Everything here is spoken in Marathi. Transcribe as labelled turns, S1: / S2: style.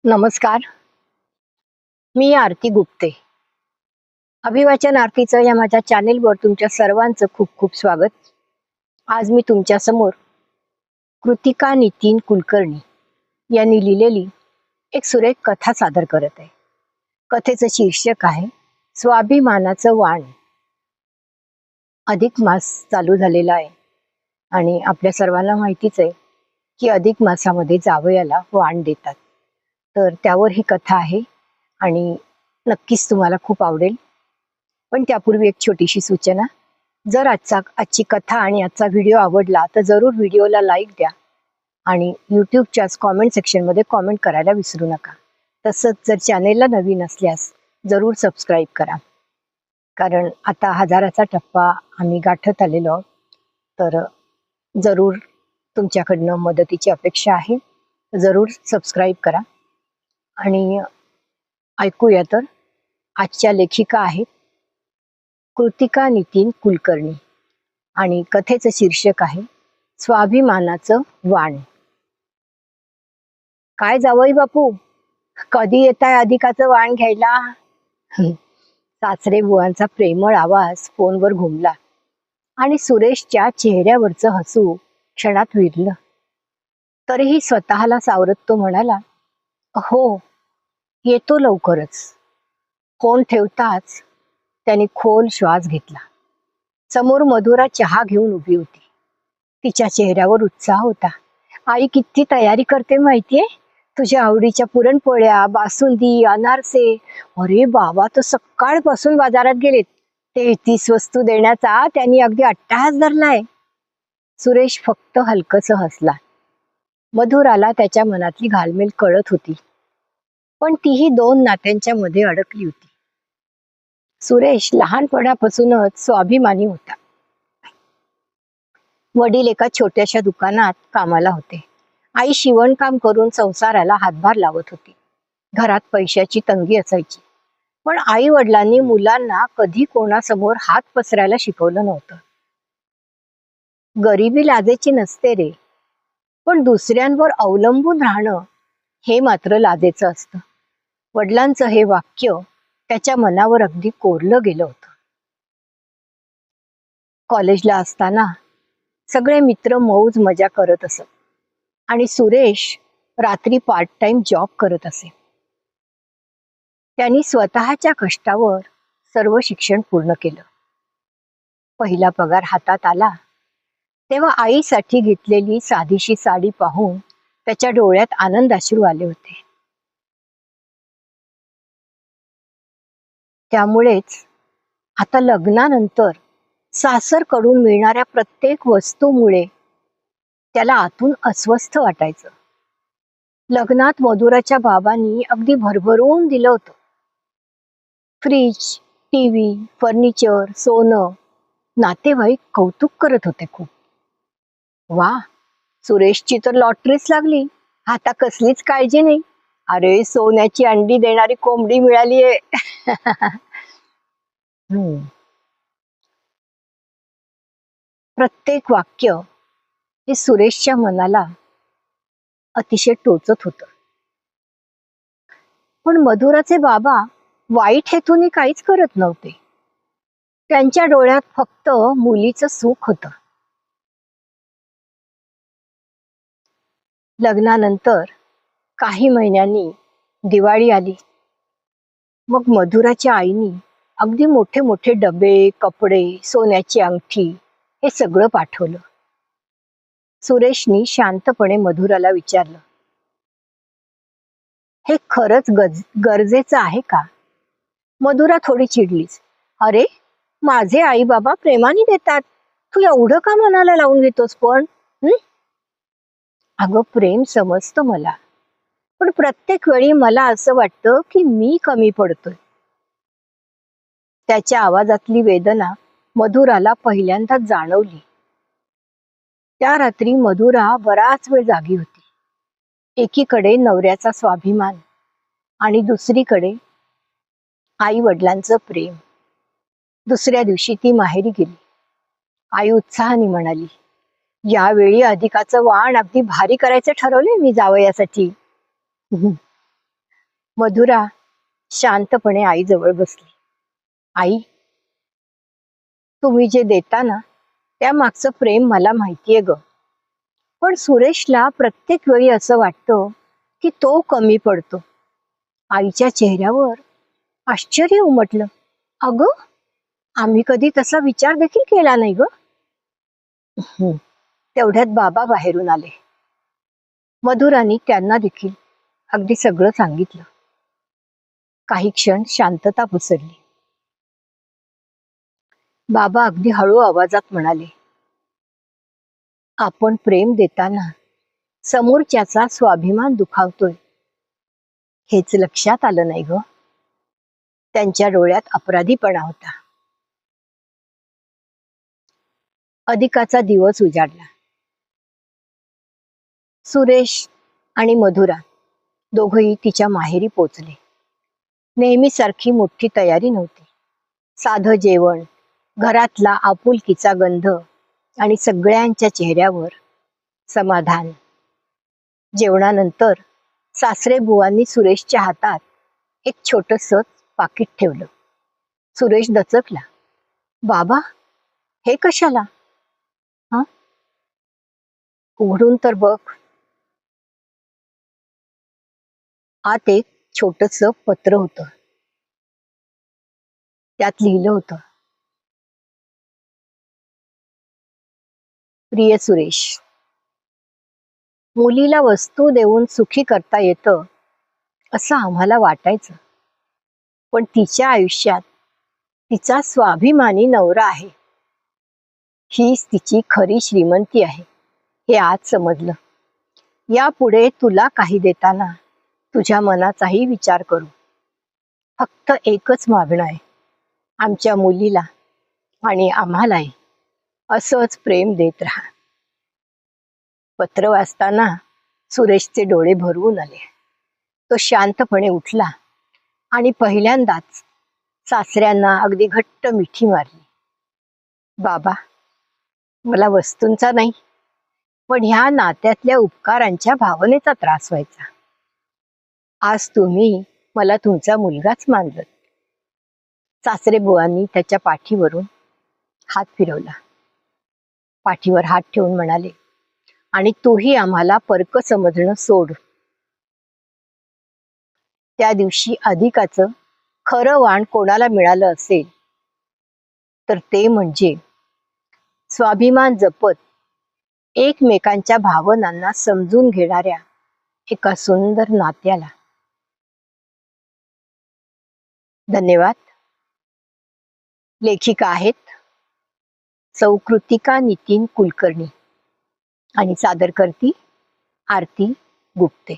S1: नमस्कार. मी आरती गुप्ते. अभिवाचन आरतीचं या माझ्या चॅनेलवर तुमच्या सर्वांचं खूप खूप स्वागत. आज मी तुमच्या समोर कृतिका नितीन कुलकर्णी यांनी लिहिलेली एक सुरेख कथा सादर करत आहे. कथेचं शीर्षक आहे स्वाभिमानाचं वाण. अधिक मास चालू झालेला आहे आणि आपल्या सर्वांना माहितीच आहे की अधिक मासामध्ये जावयाला वाण देतात. तर त्यावर ही कथा आहे आणि नक्कीच तुम्हाला खूप आवडेल. पण त्यापूर्वी एक छोटीशी सूचना. जर आजची कथा आणि आजचा व्हिडिओ आवडला तर जरूर व्हिडिओला लाईक द्या आणि यूट्यूबच्याच कॉमेंट सेक्शनमध्ये कॉमेंट करायला विसरू नका. तसंच जर चॅनेलला नवीन असल्यास जरूर सबस्क्राईब करा, कारण आता 1000चा टप्पा आम्ही गाठत आलेलो आहोत. तर जरूर तुमच्याकडनं मदतीची अपेक्षा आहे. जरूर सबस्क्राईब करा आणि ऐकूया तर. आजच्या लेखिका आहेत कृतिका नितीन कुलकर्णी आणि कथेचं शीर्षक आहे स्वाभिमानाचं वाण. काय जावई बापू, कधी येताय अधिकाचं वाण घ्यायला? सासरे बुवांचा प्रेमळ आवाज फोनवर घुमला आणि सुरेशच्या चेहऱ्यावरचं हसू क्षणात विरलं. तरीही स्वतःला सावरत तो म्हणाला, हो, येतो लवकरच. फोन ठेवताच त्याने खोल श्वास घेतला. समोर मधुरा चहा घेऊन उभी होती. तिच्या चेहऱ्यावर उत्साह होता. आई किती तयारी करते माहितीये, तुझ्या आवडीच्या पुरणपोळ्या, बासुंदी, अनारसे. अरे बाबा, तर सकाळपासून बाजारात गेलेत. 33 वस्तू देण्याचा त्यांनी अगदी अट्टाहास धरलाय. सुरेश फक्त हलकस हसला. मधुराला त्याच्या मनातली घालमेल कळत होती, पण तीही दोन नात्यांच्या मध्ये अडकली होती. सुरेश लहानपणापासूनच स्वाभिमानी होता. वडील एका छोट्याशा दुकानात कामाला होते. आई शिवणकाम करून संसाराला हातभार लावत होती. घरात पैशाची तंगी असायची, पण आई वडिलांनी मुलांना कधी कोणासमोर हात पसरायला शिकवलं नव्हतं. गरिबी लाजेची नसते रे, पण दुसऱ्यांवर अवलंबून राहणं हे मात्र लाजेचं असतं. वडिलांचं हे वाक्य त्याच्या मनावर अगदी कोरलं गेलं होतं. कॉलेजला असताना सगळे मित्र मौज मजा करत असत आणि सुरेश रात्री पार्ट टाइम जॉब करत असे. त्यांनी स्वतःच्या कष्टावर सर्व शिक्षण पूर्ण केलं. पहिला पगार हातात आला तेव्हा आईसाठी घेतलेली साधीशी साडी पाहून त्याच्या डोळ्यात आनंदाश्रू आले होते. त्यामुळेच आता लग्नानंतर सासरकडून मिळणाऱ्या प्रत्येक वस्तूमुळे त्याला आतून अस्वस्थ वाटायचं. लग्नात मधुराच्या बाबांनी अगदी भरभरून दिलं होतं. फ्रीज, टीव्ही, फर्निचर, सोनं. नातेवाईक कौतुक करत होते खूप. वा, सुरेशची तर लॉटरीच लागली. आता कसलीच काळजी नाही. अरे, सोन्याची अंडी देणारी कोंबडी मिळालीये. प्रत्येक वाक्य हे सुरेशच्या मनाला अतिशय टोचत होतं. पण मधुराचे बाबा वाईट हेतूने काहीच करत नव्हते. त्यांच्या डोळ्यात फक्त मुलीचं सुख होतं. लग्नानंतर काही महिन्यांनी दिवाळी आली. मग मधुराच्या आईनी अगदी मोठे मोठे डबे, कपडे, सोन्याची अंगठी हे सगळं पाठवलं. सुरेशनी शांतपणे मधुराला विचारलं, हे खरंच गरजेचं आहे का? मधुरा थोडी चिडलीच. अरे, माझे आई बाबा प्रेमाने देतात, तू एवढं का मनाला लावून घेतोस? पण अगं, प्रेम समजतं मला, पण प्रत्येक वेळी मला असं वाटतं की मी कमी पडतोय. त्याच्या आवाजातली वेदना मधुराला पहिल्यांदाच जाणवली. त्या रात्री मधुरा बराच वेळ जागी होती. एकीकडे नवऱ्याचा स्वाभिमान आणि दुसरीकडे आई वडिलांचं प्रेम. दुसऱ्या दिवशी ती माहेरी गेली. आई उत्साहाने म्हणाली, यावेळी अधिकाचं वाण अगदी भारी करायचं ठरवलंय मी जावयासाठी. मधुरा शांतपणे आईजवळ बसली. आई, तुम्ही जे देता ना त्या मागचं प्रेम मला माहितीये ग. पण सुरेशला प्रत्येक वेळी असं वाटतं की तो कमी पडतो. आईच्या चेहऱ्यावर आश्चर्य उमटलं. अगं, आम्ही कधी तसा विचार देखील केला नाही ग. हं. तेवढ्यात बाबा बाहेरून आले. मधुरानी त्यांना देखील अगदी सगळं सांगितलं. काही क्षण शांतता पसरली. बाबा अगदी हळू आवाजात म्हणाले, आपण प्रेम देताना समोरच्याचा स्वाभिमान दुखावतोय हेच लक्षात आलं नाही ग. त्यांच्या डोळ्यात अपराधीपणा होता. अधिकाचा दिवस उजाडला. सुरेश आणि मधुरा दोघही तिच्या माहेरी पोचले. नेहमीसारखी मोठी तयारी नव्हती. साधं जेवण, घरातला आपुलकीचा गंध आणि सगळ्यांच्या चेहऱ्यावर समाधान. जेवणानंतर सासरे बुवांनी सुरेशच्या हातात एक छोटंसं पाकिट ठेवलं. सुरेश दचकला. बाबा, हे कशाला? हा, उघडून तर बघ. आत एक छोटंसं पत्र होतं. त्यात लिहिलं होतं, प्रिय सुरेश, मुलीला वस्तू देऊन सुखी करता येतं असं आम्हाला वाटायचं. पण तिच्या आयुष्यात तिचा स्वाभिमानी नवरा आहे. हीच तिची खरी श्रीमंती आहे हे आज समजलं. यापुढे तुला काही देताना तुझ्या मनाचाही विचार करू. फक्त एकच मागणं आहे, आमच्या मुलीला आणि आम्हालाही असंच प्रेम देत राहा. पत्र वाचताना सुरेशचे डोळे भरवून आले. तो शांतपणे उठला आणि पहिल्यांदाच सासऱ्यांना अगदी घट्ट मिठी मारली. बाबा, मला वस्तूंचा नाही, पण ह्या नात्यातल्या उपकारांच्या भावनेचा त्रास व्हायचा. आज तुम्ही मला तुमचा मुलगाच मानलं. सासरे बुवांनी त्याच्या पाठीवरून हात फिरवला. पाठीवर हात ठेवून म्हणाले, आणि तूही आम्हाला परक समजणं सोड. त्या दिवशी अधिकाचं खरं वाण कोणाला मिळालं असेल तर ते म्हणजे स्वाभिमान जपत एकमेकांच्या भावनांना समजून घेणाऱ्या एका सुंदर नात्याला. धन्यवाद. लेखिका आहेत सौ कृतिका नितीन कुलकर्णी आणि सादर करती आरती गुप्ते.